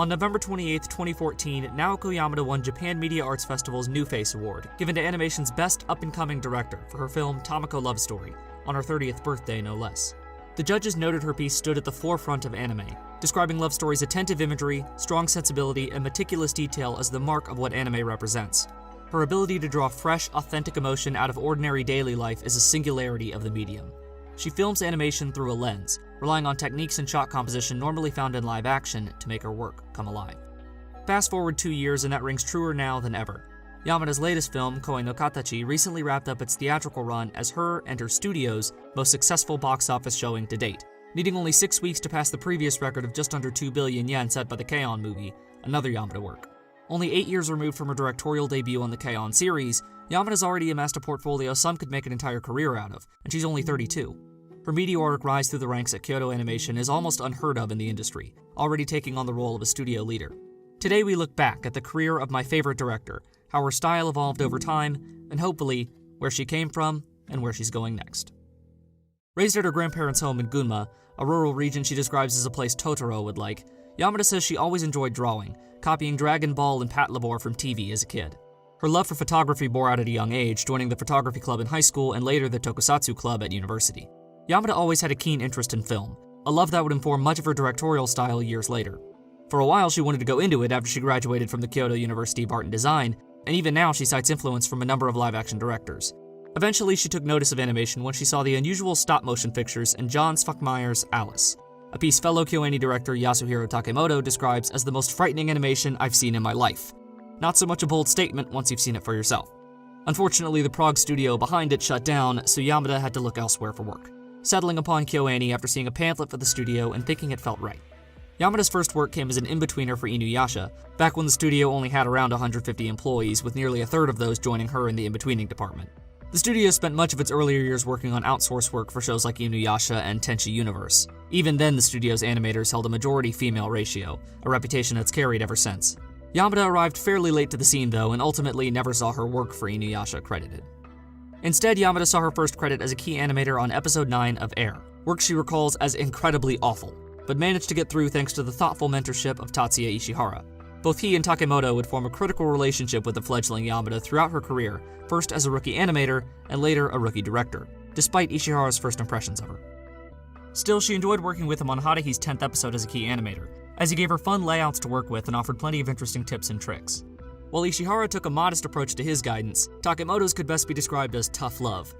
On November 28, 2014, Naoko Yamada won Japan Media Arts Festival's New Face Award, given to animation's Best Up-and-Coming Director for her film Tamako Love Story, on her 30th birthday no less. The judges noted her piece stood at the forefront of anime, describing Love Story's attentive imagery, strong sensibility, and meticulous detail as the mark of what anime represents. Her ability to draw fresh, authentic emotion out of ordinary daily life is a singularity of the medium. She films animation through a lens, relying on techniques and shot composition normally found in live action to make her work come alive. Fast forward 2 years and that rings truer now than ever. Yamada's latest film, Koi no Katachi, recently wrapped up its theatrical run as her and her studio's most successful box office showing to date, needing only 6 weeks to pass the previous record of just under 2 billion yen set by the K-On! Movie, another Yamada work. Only 8 years removed from her directorial debut on the K-On! Series, Yamada's already amassed a portfolio some could make an entire career out of, and she's only 32. Her meteoric rise through the ranks at Kyoto Animation is almost unheard of in the industry, already taking on the role of a studio leader. Today we look back at the career of my favorite director, how her style evolved over time, and hopefully, where she came from and where she's going next. Raised at her grandparents' home in Gunma, a rural region she describes as a place Totoro would like, Yamada says she always enjoyed drawing, copying Dragon Ball and Patlabor from TV as a kid. Her love for photography bore out at a young age, joining the photography club in high school and later the Tokusatsu club at university. Yamada always had a keen interest in film, a love that would inform much of her directorial style years later. For a while she wanted to go into it after she graduated from the Kyoto University of Art and Design, and even now she cites influence from a number of live-action directors. Eventually she took notice of animation when she saw the unusual stop-motion fixtures in John Sfuckmeyer's Alice, a piece fellow KyoAni director Yasuhiro Takemoto describes as the most frightening animation I've seen in my life. Not so much a bold statement once you've seen it for yourself. Unfortunately, the Prague studio behind it shut down, so Yamada had to look elsewhere for work, settling upon KyoAni after seeing a pamphlet for the studio and thinking it felt right. Yamada's first work came as an in-betweener for Inuyasha, back when the studio only had around 150 employees, with nearly a third of those joining her in the in-betweening department. The studio spent much of its earlier years working on outsource work for shows like Inuyasha and Tenchi Universe. Even then, the studio's animators held a majority female ratio, a reputation that's carried ever since. Yamada arrived fairly late to the scene though, and ultimately never saw her work for Inuyasha credited. Instead, Yamada saw her first credit as a key animator on episode 9 of Air, work she recalls as incredibly awful, but managed to get through thanks to the thoughtful mentorship of Tatsuya Ishihara. Both he and Takemoto would form a critical relationship with the fledgling Yamada throughout her career, first as a rookie animator, and later a rookie director, despite Ishihara's first impressions of her. Still, she enjoyed working with him on Haruhi's 10th episode as a key animator, as he gave her fun layouts to work with and offered plenty of interesting tips and tricks. While Ishihara took a modest approach to his guidance, Takemoto's could best be described as tough love.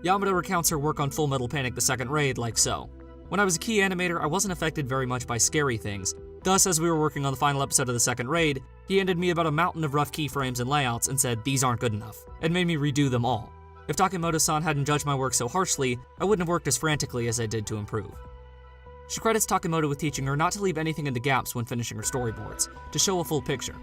Yamada recounts her work on Full Metal Panic: The Second Raid like so. When I was a key animator, I wasn't affected very much by scary things. Thus, as we were working on the final episode of The Second Raid, he handed me about a mountain of rough keyframes and layouts and said these aren't good enough, and made me redo them all. If Takemoto-san hadn't judged my work so harshly, I wouldn't have worked as frantically as I did to improve. She credits Takemoto with teaching her not to leave anything in the gaps when finishing her storyboards, to show a full picture.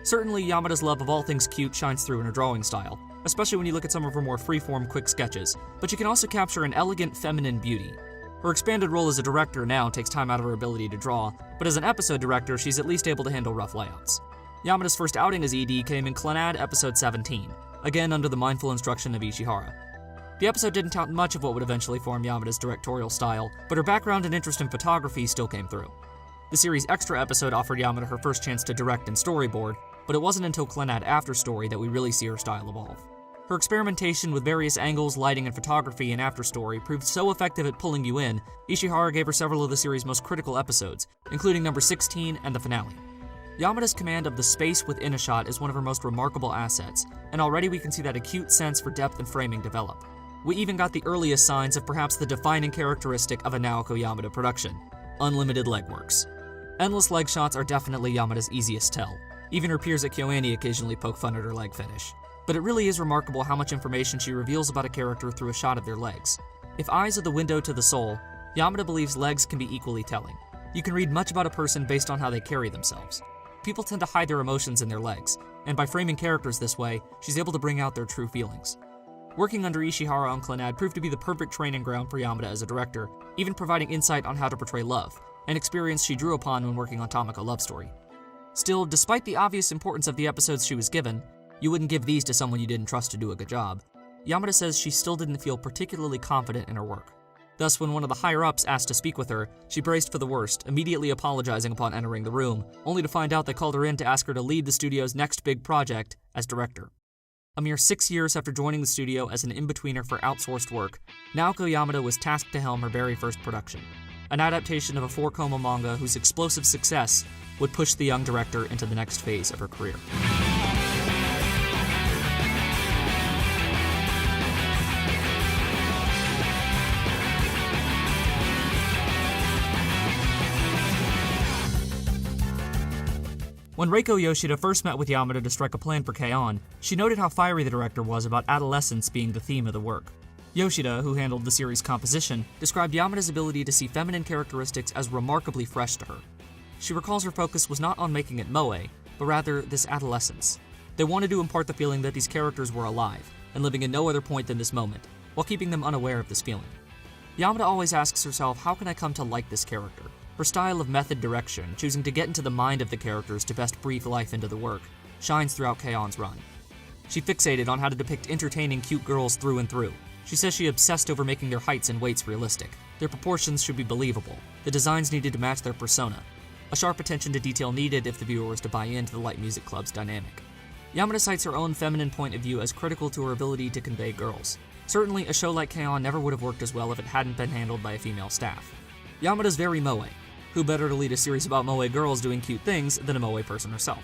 Certainly, Yamada's love of all things cute shines through in her drawing style, especially when you look at some of her more free-form quick sketches, but you can also capture an elegant feminine beauty. Her expanded role as a director now takes time out of her ability to draw, but as an episode director, she's at least able to handle rough layouts. Yamada's first outing as ED came in Clannad episode 17, again under the mindful instruction of Ishihara. The episode didn't tout much of what would eventually form Yamada's directorial style, but her background and interest in photography still came through. The series' extra episode offered Yamada her first chance to direct and storyboard, but it wasn't until Clannad After Story that we really see her style evolve. Her experimentation with various angles, lighting, and photography in After Story proved so effective at pulling you in, Ishihara gave her several of the series' most critical episodes, including number 16 and the finale. Yamada's command of the space within a shot is one of her most remarkable assets, and already we can see that acute sense for depth and framing develop. We even got the earliest signs of perhaps the defining characteristic of a Naoko Yamada production: unlimited leg works. Endless leg shots are definitely Yamada's easiest tell. Even her peers at KyoAni occasionally poke fun at her leg fetish. But it really is remarkable how much information she reveals about a character through a shot of their legs. If eyes are the window to the soul, Yamada believes legs can be equally telling. You can read much about a person based on how they carry themselves. People tend to hide their emotions in their legs, and by framing characters this way, she's able to bring out their true feelings. Working under Ishihara on Clannad proved to be the perfect training ground for Yamada as a director, even providing insight on how to portray love, an experience she drew upon when working on Tamako Love Story. Still, despite the obvious importance of the episodes she was given, you wouldn't give these to someone you didn't trust to do a good job, Yamada says she still didn't feel particularly confident in her work. Thus, when one of the higher-ups asked to speak with her, she braced for the worst, immediately apologizing upon entering the room, only to find out they called her in to ask her to lead the studio's next big project as director. A mere 6 years after joining the studio as an in-betweener for outsourced work, Naoko Yamada was tasked to helm her very first production, an adaptation of a 4-koma manga whose explosive success would push the young director into the next phase of her career. When Reiko Yoshida first met with Yamada to strike a plan for K-On!, she noted how fiery the director was about adolescence being the theme of the work. Yoshida, who handled the series' composition, described Yamada's ability to see feminine characteristics as remarkably fresh to her. She recalls her focus was not on making it moe, but rather this adolescence. They wanted to impart the feeling that these characters were alive, and living in no other point than this moment, while keeping them unaware of this feeling. Yamada always asks herself, how can I come to like this character? Her style of method direction, choosing to get into the mind of the characters to best breathe life into the work, shines throughout K-On!'s run. She fixated on how to depict entertaining cute girls through and through. She says she obsessed over making their heights and weights realistic. Their proportions should be believable. The designs needed to match their persona. A sharp attention to detail needed if the viewer was to buy into the Light Music Club's dynamic. Yamada cites her own feminine point of view as critical to her ability to convey girls. Certainly, a show like K-On! Never would have worked as well if it hadn't been handled by a female staff. Yamada's very moe. Who better to lead a series about moe girls doing cute things than a moe person herself?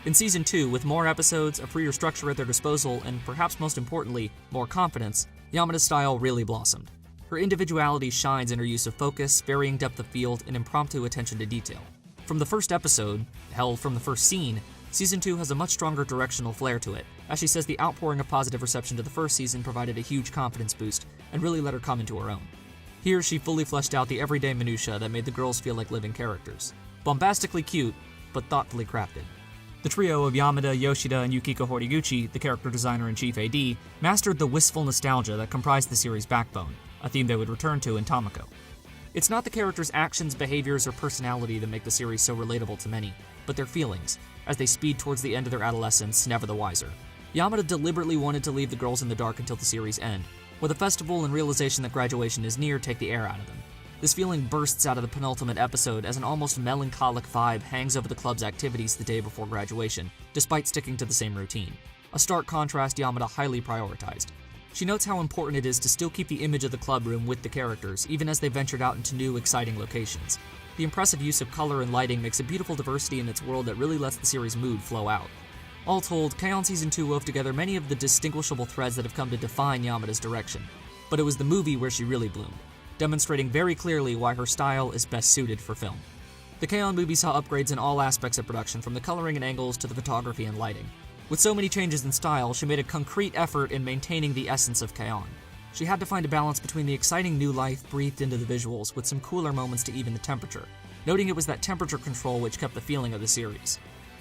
In Season 2, with more episodes, a freer structure at their disposal, and perhaps most importantly, more confidence, Yamada's style really blossomed. Her individuality shines in her use of focus, varying depth of field, and impromptu attention to detail. From the first episode, hell, from the first scene, Season 2 has a much stronger directional flair to it. As she says, the outpouring of positive reception to the first season provided a huge confidence boost, and really let her come into her own. Here, she fully fleshed out the everyday minutiae that made the girls feel like living characters. Bombastically cute, but thoughtfully crafted. The trio of Yamada, Yoshida, and Yukiko Horiguchi, the character designer and chief AD, mastered the wistful nostalgia that comprised the series' backbone, a theme they would return to in Tamako. It's not the characters' actions, behaviors, or personality that make the series so relatable to many, but their feelings, as they speed towards the end of their adolescence, never the wiser. Yamada deliberately wanted to leave the girls in the dark until the series' end, where the festival and realization that graduation is near take the air out of them. This feeling bursts out of the penultimate episode as an almost melancholic vibe hangs over the club's activities the day before graduation, despite sticking to the same routine. A stark contrast Yamada highly prioritized. She notes how important it is to still keep the image of the club room with the characters, even as they ventured out into new, exciting locations. The impressive use of color and lighting makes a beautiful diversity in its world that really lets the series' mood flow out. All told, K-On! Season 2 wove together many of the distinguishable threads that have come to define Yamada's direction, but it was the movie where she really bloomed, demonstrating very clearly why her style is best suited for film. The K-On! Movie saw upgrades in all aspects of production, from the coloring and angles to the photography and lighting. With so many changes in style, she made a concrete effort in maintaining the essence of K-On! She had to find a balance between the exciting new life breathed into the visuals with some cooler moments to even the temperature, noting it was that temperature control which kept the feeling of the series.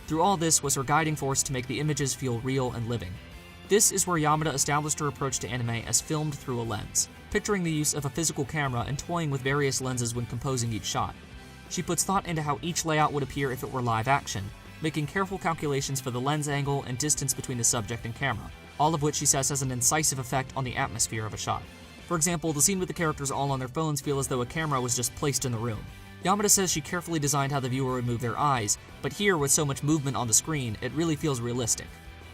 Through all this was her guiding force to make the images feel real and living. This is where Yamada established her approach to anime as filmed through a lens, picturing the use of a physical camera and toying with various lenses when composing each shot. She puts thought into how each layout would appear if it were live action, making careful calculations for the lens angle and distance between the subject and camera, all of which she says has an incisive effect on the atmosphere of a shot. For example, the scene with the characters all on their phones feel as though a camera was just placed in the room. Yamada says she carefully designed how the viewer would move their eyes, but here, with so much movement on the screen, it really feels realistic.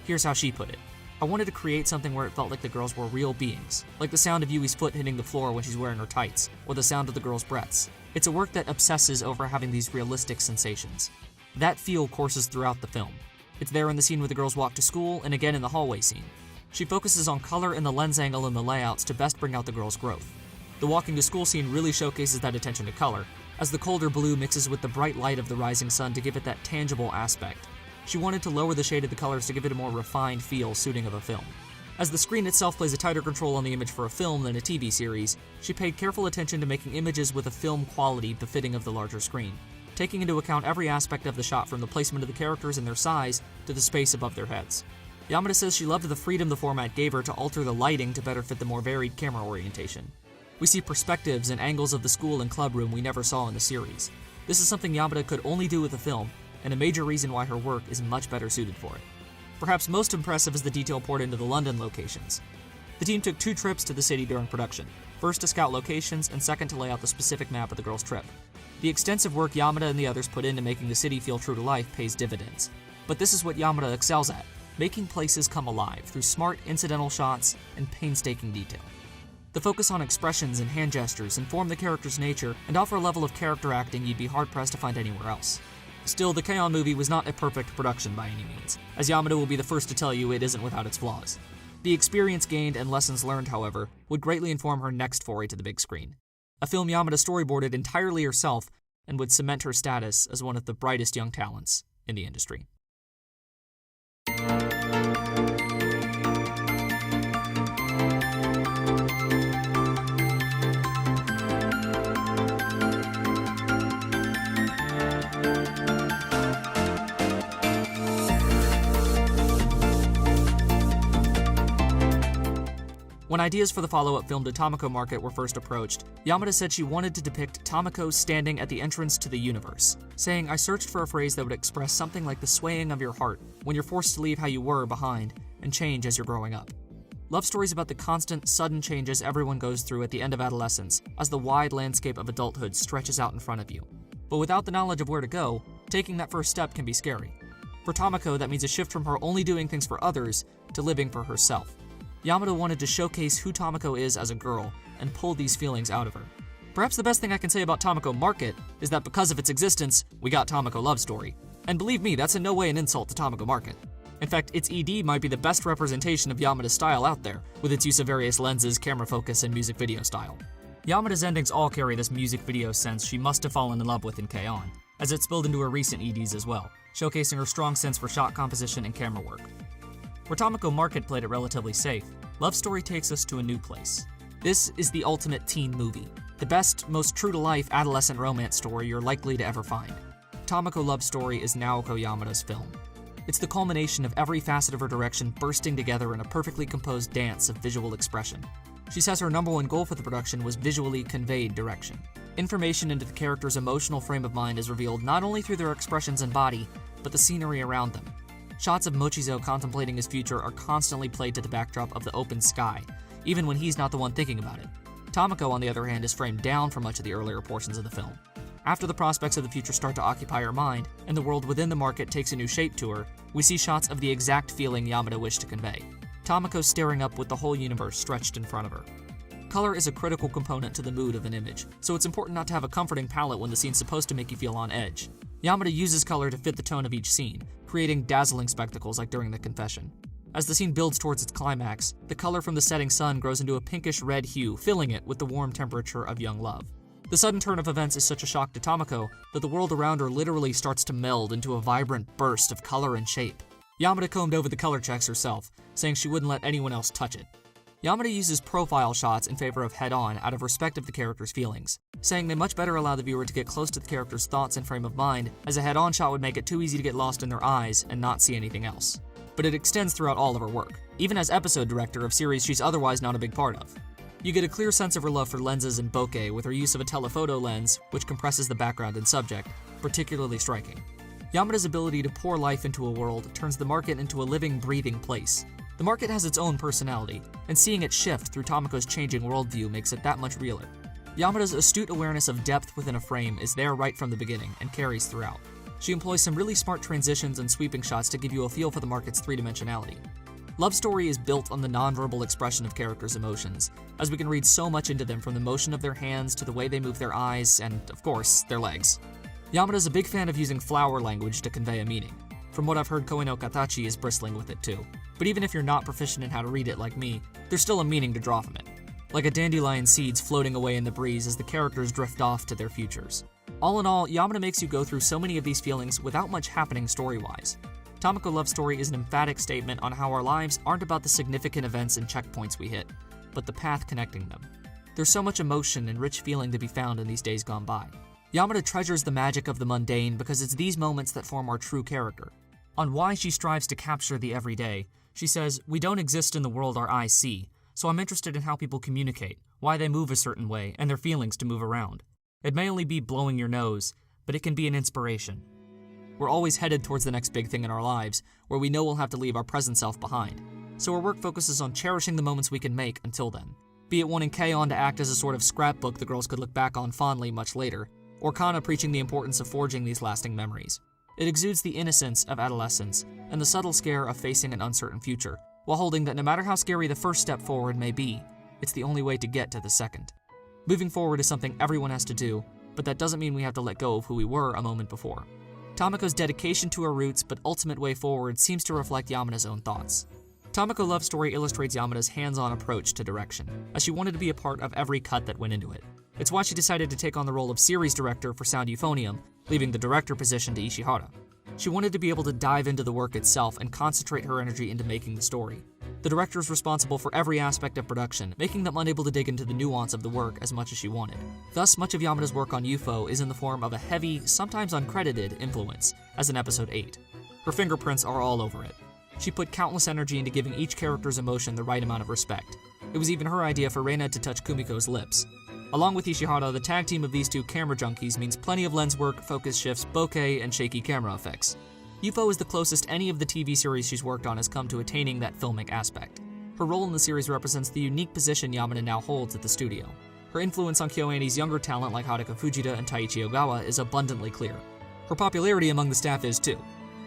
Here's how she put it. I wanted to create something where it felt like the girls were real beings, like the sound of Yui's foot hitting the floor when she's wearing her tights, or the sound of the girls' breaths. It's a work that obsesses over having these realistic sensations. That feel courses throughout the film. It's there in the scene where the girls walk to school, and again in the hallway scene. She focuses on color and the lens angle and the layouts to best bring out the girls' growth. The walking to school scene really showcases that attention to color, as the colder blue mixes with the bright light of the rising sun to give it that tangible aspect. She wanted to lower the shade of the colors to give it a more refined feel suiting of a film. As the screen itself plays a tighter control on the image for a film than a TV series, she paid careful attention to making images with a film quality befitting of the larger screen, taking into account every aspect of the shot from the placement of the characters and their size to the space above their heads. Yamada says she loved the freedom the format gave her to alter the lighting to better fit the more varied camera orientation. We see perspectives and angles of the school and club room we never saw in the series. This is something Yamada could only do with a film, and a major reason why her work is much better suited for it. Perhaps most impressive is the detail poured into the London locations. The team took 2 trips to the city during production, first to scout locations and second to lay out the specific map of the girls' trip. The extensive work Yamada and the others put into making the city feel true to life pays dividends. But this is what Yamada excels at, making places come alive through smart incidental shots and painstaking detail. The focus on expressions and hand gestures inform the character's nature and offer a level of character acting you'd be hard-pressed to find anywhere else. Still, the K-On! Movie was not a perfect production by any means, as Yamada will be the first to tell you it isn't without its flaws. The experience gained and lessons learned, however, would greatly inform her next foray to the big screen. A film Yamada storyboarded entirely herself and would cement her status as one of the brightest young talents in the industry. When ideas for the follow-up film to Tomoko Market were first approached, Yamada said she wanted to depict Tomoko standing at the entrance to the universe, saying, "I searched for a phrase that would express something like the swaying of your heart when you're forced to leave how you were behind and change as you're growing up." Love stories about the constant, sudden changes everyone goes through at the end of adolescence as the wide landscape of adulthood stretches out in front of you. But without the knowledge of where to go, taking that first step can be scary. For Tomoko, that means a shift from her only doing things for others to living for herself. Yamada wanted to showcase who Tomoko is as a girl and pull these feelings out of her. Perhaps the best thing I can say about Tomoko Market is that because of its existence, we got Tomoko Love Story. And believe me, that's in no way an insult to Tomoko Market. In fact, its ED might be the best representation of Yamada's style out there, with its use of various lenses, camera focus, and music video style. Yamada's endings all carry this music video sense she must have fallen in love with in K-On!, as it spilled into her recent EDs as well, showcasing her strong sense for shot composition and camera work. Where Tomoko Market played it relatively safe, Love Story takes us to a new place. This is the ultimate teen movie, the best, most true-to-life adolescent romance story you're likely to ever find. Tomoko Love Story is Naoko Yamada's film. It's the culmination of every facet of her direction bursting together in a perfectly composed dance of visual expression. She says her #1 goal for the production was visually conveyed direction. Information into the character's emotional frame of mind is revealed not only through their expressions and body, but the scenery around them. Shots of Mochizo contemplating his future are constantly played to the backdrop of the open sky, even when he's not the one thinking about it. Tomoko, on the other hand, is framed down for much of the earlier portions of the film. After the prospects of the future start to occupy her mind, and the world within the market takes a new shape to her, we see shots of the exact feeling Yamada wished to convey. Tomoko staring up with the whole universe stretched in front of her. Color is a critical component to the mood of an image, so it's important not to have a comforting palette when the scene's supposed to make you feel on edge. Yamada uses color to fit the tone of each scene, creating dazzling spectacles like during the confession. As the scene builds towards its climax, the color from the setting sun grows into a pinkish red hue, filling it with the warm temperature of young love. The sudden turn of events is such a shock to Tomoko that the world around her literally starts to meld into a vibrant burst of color and shape. Yamada combed over the color checks herself, saying she wouldn't let anyone else touch it. Yamada uses profile shots in favor of head-on out of respect of the character's feelings, saying they much better allow the viewer to get close to the character's thoughts and frame of mind, as a head-on shot would make it too easy to get lost in their eyes and not see anything else. But it extends throughout all of her work, even as episode director of series she's otherwise not a big part of. You get a clear sense of her love for lenses and bokeh with her use of a telephoto lens, which compresses the background and subject, particularly striking. Yamada's ability to pour life into a world turns the market into a living, breathing place. The market has its own personality, and seeing it shift through Tomoko's changing worldview makes it that much realer. Yamada's astute awareness of depth within a frame is there right from the beginning and carries throughout. She employs some really smart transitions and sweeping shots to give you a feel for the market's three-dimensionality. Love Story is built on the nonverbal expression of characters' emotions, as we can read so much into them from the motion of their hands to the way they move their eyes and, of course, their legs. Yamada's a big fan of using flower language to convey a meaning. From what I've heard, Koe no Katachi is bristling with it too. But even if you're not proficient in how to read it like me, there's still a meaning to draw from it. Like a dandelion seeds floating away in the breeze as the characters drift off to their futures. All in all, Yamada makes you go through so many of these feelings without much happening story-wise. Tomoko Love Story is an emphatic statement on how our lives aren't about the significant events and checkpoints we hit, but the path connecting them. There's so much emotion and rich feeling to be found in these days gone by. Yamada treasures the magic of the mundane because it's these moments that form our true character. On why she strives to capture the everyday, she says, "We don't exist in the world our eyes see, so I'm interested in how people communicate, why they move a certain way, and their feelings to move around. It may only be blowing your nose, but it can be an inspiration." We're always headed towards the next big thing in our lives, where we know we'll have to leave our present self behind. so her work focuses on cherishing the moments we can make until then. Be it wanting K-On to act as a sort of scrapbook the girls could look back on fondly much later, or Kana preaching the importance of forging these lasting memories. It exudes the innocence of adolescence and the subtle scare of facing an uncertain future, while holding that no matter how scary the first step forward may be, it's the only way to get to the second. Moving forward is something everyone has to do, but that doesn't mean we have to let go of who we were a moment before. Tomoko's dedication to her roots but ultimate way forward seems to reflect Yamada's own thoughts. Tomoko Love Story illustrates Yamada's hands-on approach to direction, as she wanted to be a part of every cut that went into it. It's why she decided to take on the role of series director for Sound Euphonium, leaving the director position to Ishihara. She wanted to be able to dive into the work itself and concentrate her energy into making the story. The director is responsible for every aspect of production, making them unable to dig into the nuance of the work as much as she wanted. Thus, much of Yamada's work on UFO is in the form of a heavy, sometimes uncredited, influence, as in Episode 8. Her fingerprints are all over it. She put countless energy into giving each character's emotion the right amount of respect. It was even her idea for Reina to touch Kumiko's lips. Along with Ishihara, the tag team of these two camera junkies means plenty of lens work, focus shifts, bokeh, and shaky camera effects. UFO is the closest any of the TV series she's worked on has come to attaining that filmic aspect. Her role in the series represents the unique position Yamada now holds at the studio. Her influence on KyoAni's younger talent like Haruka Fujita and Taiichi Ogawa is abundantly clear. Her popularity among the staff is too.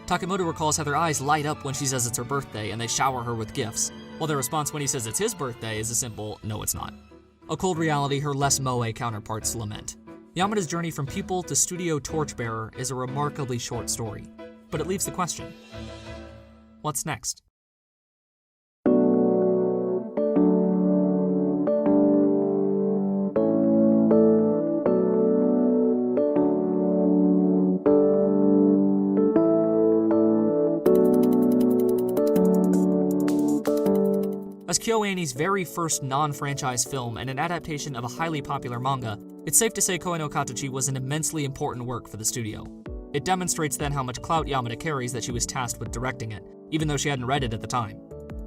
Takemoto recalls how their eyes light up when she says it's her birthday and they shower her with gifts, while their response when he says it's his birthday is a simple, no it's not. A cold reality her less moe counterparts lament. Yamada's journey from pupil to studio torchbearer is a remarkably short story, but it leaves the question, what's next? As KyoAni's very first non-franchise film and an adaptation of a highly popular manga, it's safe to say Koe no Katachi was an immensely important work for the studio. It demonstrates then how much clout Yamada carries that she was tasked with directing it, even though she hadn't read it at the time.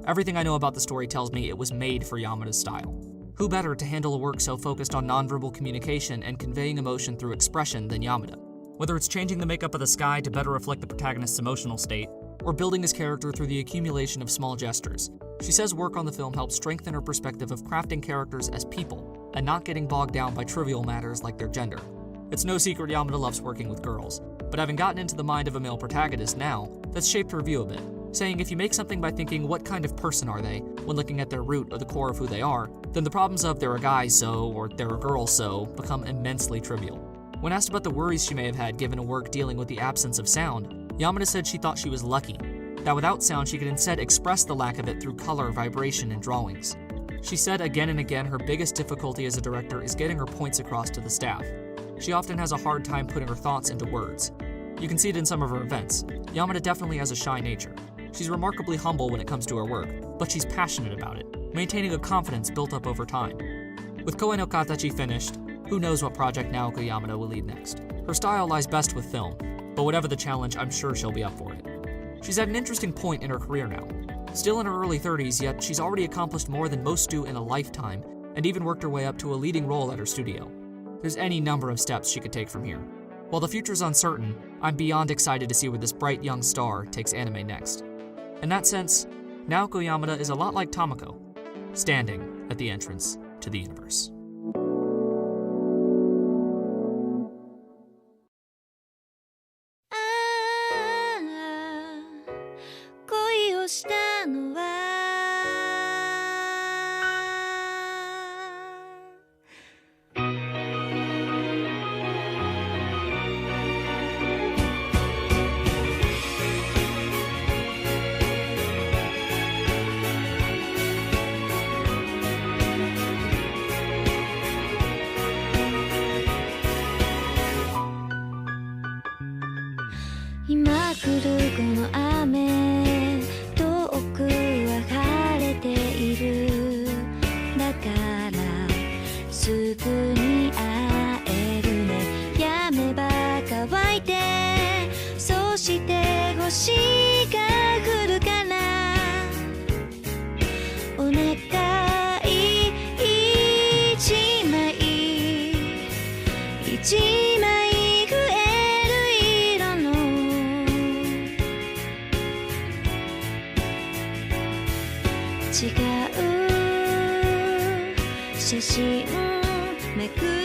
Everything I know about the story tells me it was made for Yamada's style. Who better to handle a work so focused on nonverbal communication and conveying emotion through expression than Yamada? Whether it's changing the makeup of the sky to better reflect the protagonist's emotional state, or building his character through the accumulation of small gestures, she says work on the film helped strengthen her perspective of crafting characters as people, and not getting bogged down by trivial matters like their gender. It's no secret Yamada loves working with girls, but having gotten into the mind of a male protagonist now, that's shaped her view a bit, saying if you make something by thinking what kind of person are they, when looking at their root or the core of who they are, then the problems of they're a guy so, or they're a girl so, become immensely trivial. When asked about the worries she may have had given a work dealing with the absence of sound, Yamada said she thought she was lucky, that without sound she could instead express the lack of it through color, vibration, and drawings. She said again and again her biggest difficulty as a director is getting her points across to the staff. She often has a hard time putting her thoughts into words. You can see it in some of her events. Yamada definitely has a shy nature. She's remarkably humble when it comes to her work, but she's passionate about it, maintaining a confidence built up over time. With Koe no Katachi finished, who knows what project Naoko Yamada will lead next. Her style lies best with film, but whatever the challenge, I'm sure she'll be up for it. She's at an interesting point in her career now. Still in her early 30s, yet she's already accomplished more than most do in a lifetime, and even worked her way up to a leading role at her studio. There's any number of steps she could take from here. While the future's uncertain, I'm beyond excited to see where this bright young star takes anime next. In that sense, Naoko Yamada is a lot like Tomoko, standing at the entrance to the universe. 違う写真めく